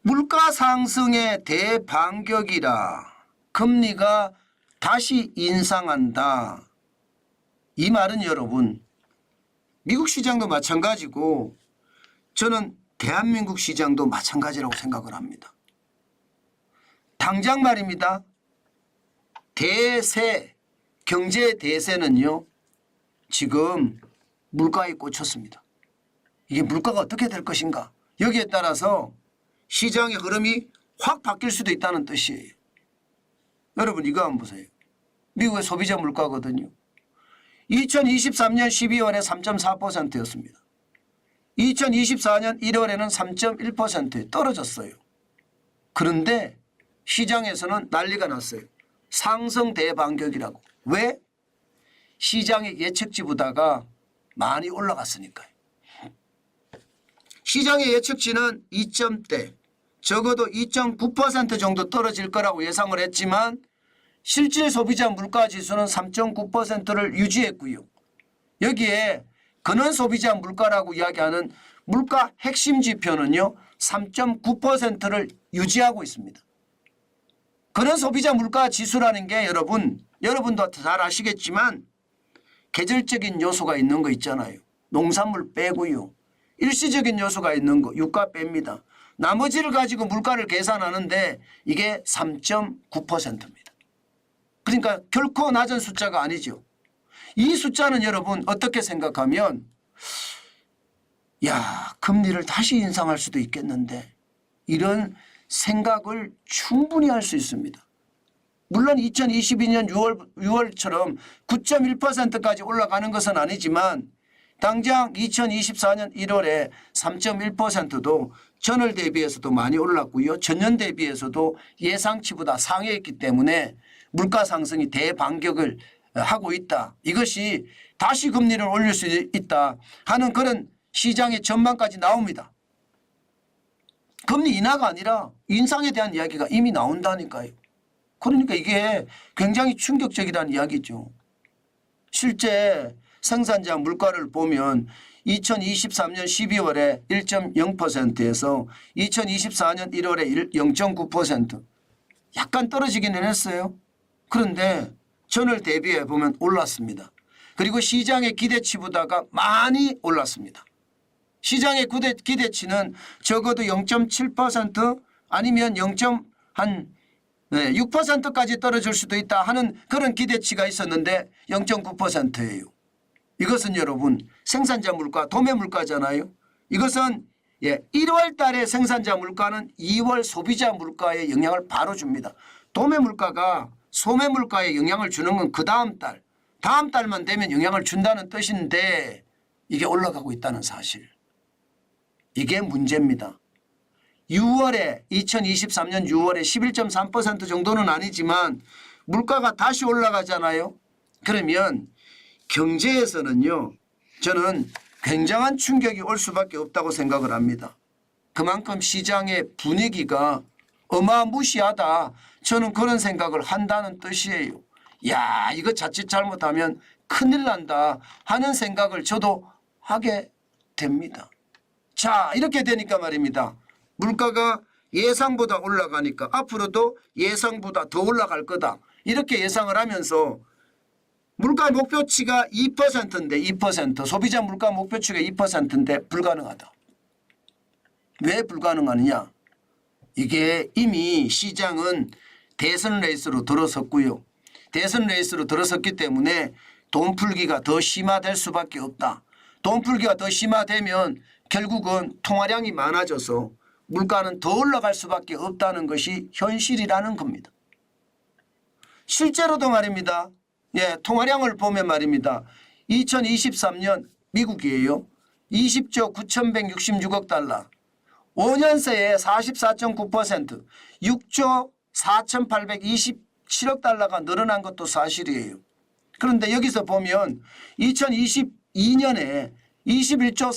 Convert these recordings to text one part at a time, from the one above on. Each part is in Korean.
물가 상승의 대반격이라 금리가 다시 인상한다. 이 말은 여러분 미국 시장도 마찬가지고 저는 대한민국 시장도 마찬가지라고 생각을 합니다. 당장 말입니다. 대세, 경제 대세는요. 지금 물가에 꽂혔습니다. 이게 물가가 어떻게 될 것인가. 여기에 따라서 시장의 흐름이 확 바뀔 수도 있다는 뜻이에요. 여러분 이거 한번 보세요. 미국의 소비자 물가거든요. 2023년 12월에 3.4%였습니다. 2024년 1월에는 3.1%에 떨어졌어요. 그런데 시장에서는 난리가 났어요. 상승 대반격이라고. 왜? 시장의 예측치보다가 많이 올라갔으니까요. 시장의 예측치는 2점대, 적어도 2.9% 정도 떨어질 거라고 예상을 했지만 실질 소비자 물가지수는 3.9%를 유지했고요. 여기에 근원 소비자 물가라고 이야기하는 물가 핵심 지표는요. 3.9%를 유지하고 있습니다. 근원 소비자 물가 지수라는 게 여러분도 잘 아시겠지만 계절적인 요소가 있는 거 있잖아요. 농산물 빼고요. 일시적인 요소가 있는 거 유가 뺍니다. 나머지를 가지고 물가를 계산하는데 이게 3.9%입니다. 그러니까 결코 낮은 숫자가 아니죠. 이 숫자는 여러분 어떻게 생각하면 야 금리를 다시 인상할 수도 있겠는데 이런 생각을 충분히 할 수 있습니다. 물론 2022년 6월처럼 9.1%까지 올라가는 것은 아니지만 당장 2024년 1월에 3.1%도 전월 대비해서도 많이 올랐고요. 전년 대비해서도 예상치보다 상회했기 때문에 물가 상승이 대반격을 하고 있다. 이것이 다시 금리를 올릴 수 있다 하는 그런 시장의 전망까지 나옵니다. 금리 인하가 아니라 인상에 대한 이야기가 이미 나온다니까요. 그러니까 이게 굉장히 충격적이라는 이야기죠. 실제 생산자 물가를 보면 2023년 12월에 1.0%에서 2024년 1월에 0.9% 약간 떨어지기는 했어요. 그런데 전월 대비해 보면 올랐습니다. 그리고 시장의 기대치보다가 많이 올랐습니다. 시장의 기대치는 적어도 0.7% 아니면 0.6%까지 떨어질 수도 있다 하는 그런 기대치가 있었는데 0.9%예요. 이것은 여러분 생산자 물가, 도매 물가잖아요. 이것은 1월 달에 생산자 물가는 2월 소비자 물가에 영향을 바로 줍니다. 도매 물가가 소매 물가에 영향을 주는 건 그 다음 달만 되면 영향을 준다는 뜻인데 이게 올라가고 있다는 사실. 이게 문제입니다. 2023년 6월에 11.3% 정도는 아니지만 물가가 다시 올라가잖아요. 그러면 경제에서는요. 저는 굉장한 충격이 올 수밖에 없다고 생각을 합니다. 그만큼 시장의 분위기가 어마무시하다. 저는 그런 생각을 한다는 뜻이에요. 야, 이거 자칫 잘못하면 큰일 난다 하는 생각을 저도 하게 됩니다. 자, 이렇게 되니까 말입니다. 물가가 예상보다 올라가니까 앞으로도 예상보다 더 올라갈 거다. 이렇게 예상을 하면서 물가 목표치가 2%인데 2% 소비자 물가 목표치가 2%인데 불가능하다. 왜 불가능하느냐. 이게 이미 시장은 대선 레이스로 들어섰고요. 대선 레이스로 들어섰기 때문에 돈 풀기가 더 심화될 수밖에 없다. 돈 풀기가 더 심화되면 결국은 통화량이 많아져서 물가는 더 올라갈 수밖에 없다는 것이 현실이라는 겁니다. 실제로도 말입니다. 통화량을 보면 말입니다. 2023년 미국이에요. 20조 9,166억 달러. 5년 새에 44.9% 6조 4,827억 달러가 늘어난 것도 사실이에요. 그런데 여기서 보면 2022년에 21조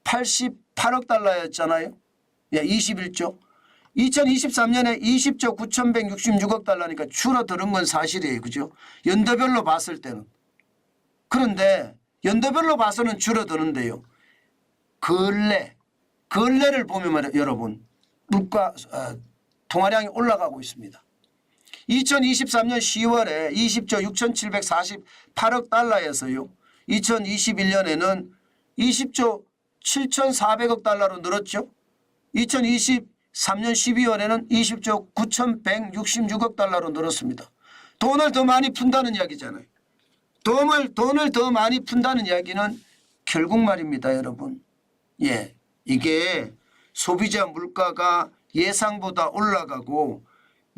4,088억 달러였잖아요. 21조. 2023년에 20조 9,166억 달러니까 줄어드는 건 사실이에요. 그죠? 연도별로 봤을 때는. 그런데 연도별로 봐서는 줄어드는데요. 근래를 보면 말이에요. 여러분. 물가 통화량이 올라가고 있습니다. 2023년 10월에 20조 6,748억 달러에서요. 2021년에는 20조 7,400억 달러로 늘었죠. 2023년 12월에는 20조 9,166억 달러로 늘었습니다. 돈을 더 많이 푼다는 이야기잖아요. 돈을 더 많이 푼다는 이야기는 결국 말입니다, 여러분. 예, 이게 소비자 물가가 예상보다 올라가고,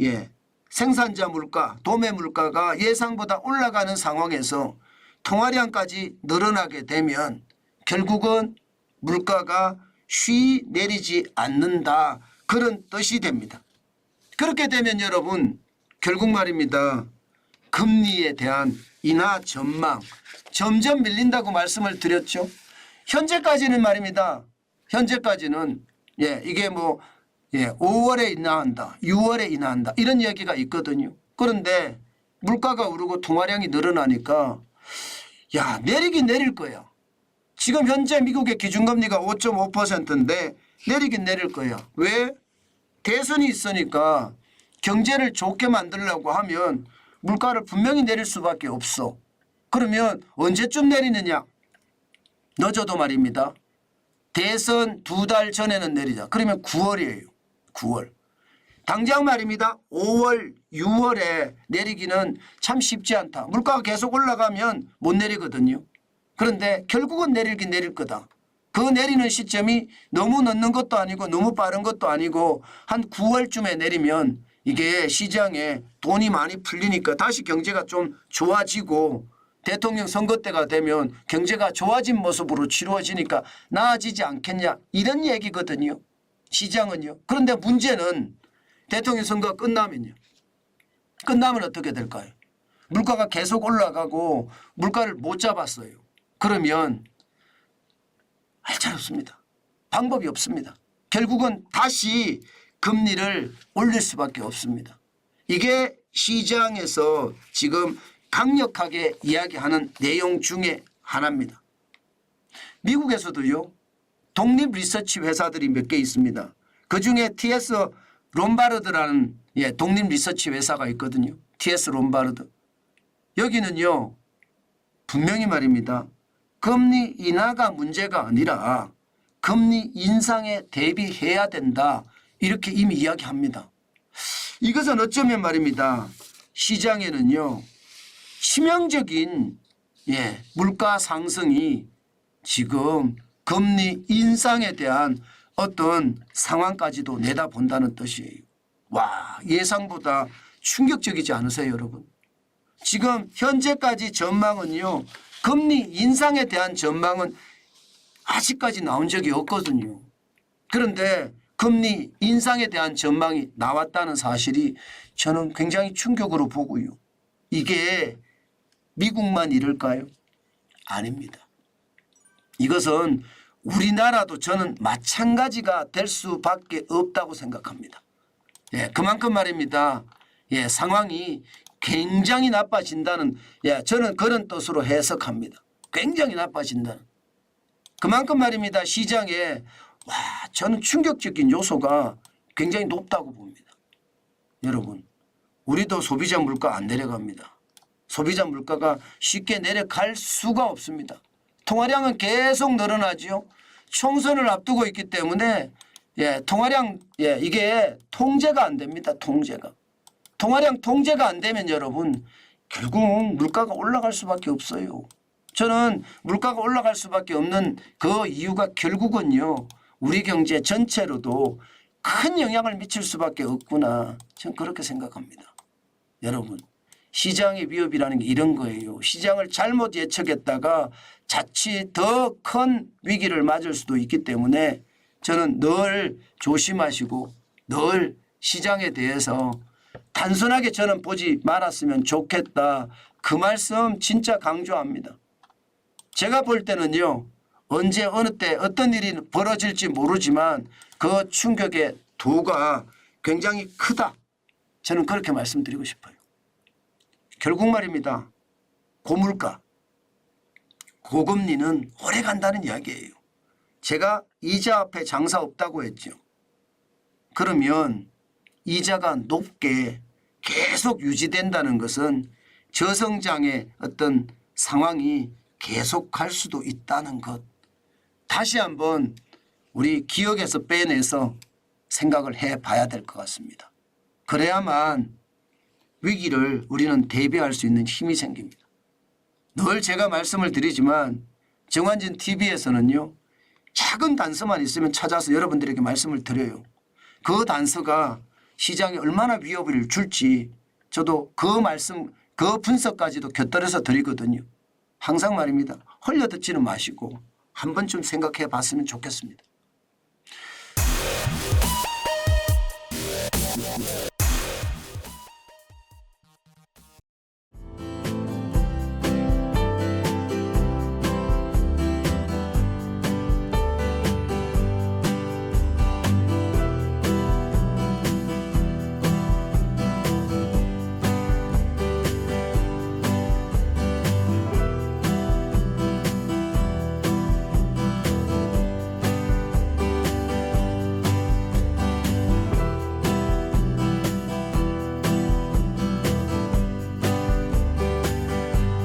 예, 생산자 물가, 도매 물가가 예상보다 올라가는 상황에서 통화량까지 늘어나게 되면 결국은 물가가 쉬 내리지 않는다. 그런 뜻이 됩니다. 그렇게 되면 여러분 결국 말입니다. 금리에 대한 인하 전망 점점 밀린다고 말씀을 드렸죠. 현재까지는 말입니다. 현재까지는 이게 뭐 5월에 인하한다, 6월에 인하한다 이런 이야기가 있거든요. 그런데 물가가 오르고 통화량이 늘어나니까 내리긴 내릴 거야. 지금 현재 미국의 기준금리가 5.5%인데 내리긴 내릴 거야. 왜? 대선이 있으니까 경제를 좋게 만들려고 하면 물가를 분명히 내릴 수밖에 없어. 그러면 언제쯤 내리느냐? 늦어도 말입니다. 대선 2달 전에는 내리자. 그러면 9월이에요. 9월. 당장 말입니다. 5월, 6월에 내리기는 참 쉽지 않다. 물가가 계속 올라가면 못 내리거든요. 그런데 결국은 내리긴 내릴 거다. 그 내리는 시점이 너무 늦는 것도 아니고 너무 빠른 것도 아니고 한 9월쯤에 내리면 이게 시장에 돈이 많이 풀리니까 다시 경제가 좀 좋아지고 대통령 선거 때가 되면 경제가 좋아진 모습으로 치루어지니까 나아지지 않겠냐 이런 얘기거든요. 시장은요. 그런데 문제는 대통령 선거가 끝나면요. 끝나면 어떻게 될까요? 물가가 계속 올라가고 물가를 못 잡았어요. 그러면 할 수 없습니다. 방법이 없습니다. 결국은 다시 금리를 올릴 수밖에 없습니다. 이게 시장에서 지금 강력하게 이야기하는 내용 중에 하나입니다. 미국에서도요. 독립 리서치 회사들이 몇 개 있습니다. 그중에 TS 롬바르드라는 독립 리서치 회사가 있거든요. TS 롬바르드. 여기는요. 분명히 말입니다. 금리 인하가 문제가 아니라 금리 인상에 대비해야 된다. 이렇게 이미 이야기합니다. 이것은 어쩌면 말입니다. 시장에는요. 치명적인 물가 상승이 지금 금리 인상에 대한 어떤 상황까지도 내다본다는 뜻이에요. 와, 예상보다 충격적이지 않으세요, 여러분? 지금 현재까지 전망은요. 금리 인상에 대한 전망은 아직까지 나온 적이 없거든요. 그런데 금리 인상에 대한 전망이 나왔다는 사실이 저는 굉장히 충격으로 보고요. 이게 미국만 이럴까요? 아닙니다. 이것은 우리나라도 저는 마찬가지가 될 수밖에 없다고 생각합니다. 그만큼 말입니다. 상황이 굉장히 나빠진다는 저는 그런 뜻으로 해석합니다. 굉장히 나빠진다는. 그만큼 말입니다. 시장에 저는 충격적인 요소가 굉장히 높다고 봅니다. 여러분 우리도 소비자 물가 안 내려갑니다. 소비자 물가가 쉽게 내려갈 수가 없습니다. 통화량은 계속 늘어나죠. 총선을 앞두고 있기 때문에 통화량 이게 통제가 안 됩니다. 통화량 통제가 안 되면 여러분 결국 물가가 올라갈 수밖에 없어요. 저는 물가가 올라갈 수밖에 없는 그 이유가 결국은요. 우리 경제 전체로도 큰 영향을 미칠 수밖에 없구나. 저는 그렇게 생각합니다. 여러분 시장의 위협이라는 게 이런 거예요. 시장을 잘못 예측했다가 자칫 더 큰 위기를 맞을 수도 있기 때문에 저는 늘 조심하시고 늘 시장에 대해서 단순하게 저는 보지 말았으면 좋겠다. 그 말씀 진짜 강조합니다. 제가 볼 때는요. 언제 어느 때 어떤 일이 벌어질지 모르지만 그 충격의 도가 굉장히 크다. 저는 그렇게 말씀드리고 싶어요. 결국 말입니다. 고물가, 고금리는 오래 간다는 이야기예요. 제가 이자 앞에 장사 없다고 했죠. 그러면 이자가 높게 계속 유지된다는 것은 저성장의 어떤 상황이 계속 갈 수도 있다는 것. 다시 한번 우리 기억에서 빼내서 생각을 해봐야 될 것 같습니다. 그래야만 위기를 우리는 대비할 수 있는 힘이 생깁니다. 늘 제가 말씀을 드리지만 정환진 TV에서는요. 작은 단서만 있으면 찾아서 여러분들에게 말씀을 드려요. 그 단서가 시장에 얼마나 위협을 줄지 저도 그 말씀 그 분석까지도 곁들여서 드리거든요. 항상 말입니다. 흘려듣지는 마시고 한 번쯤 생각해 봤으면 좋겠습니다.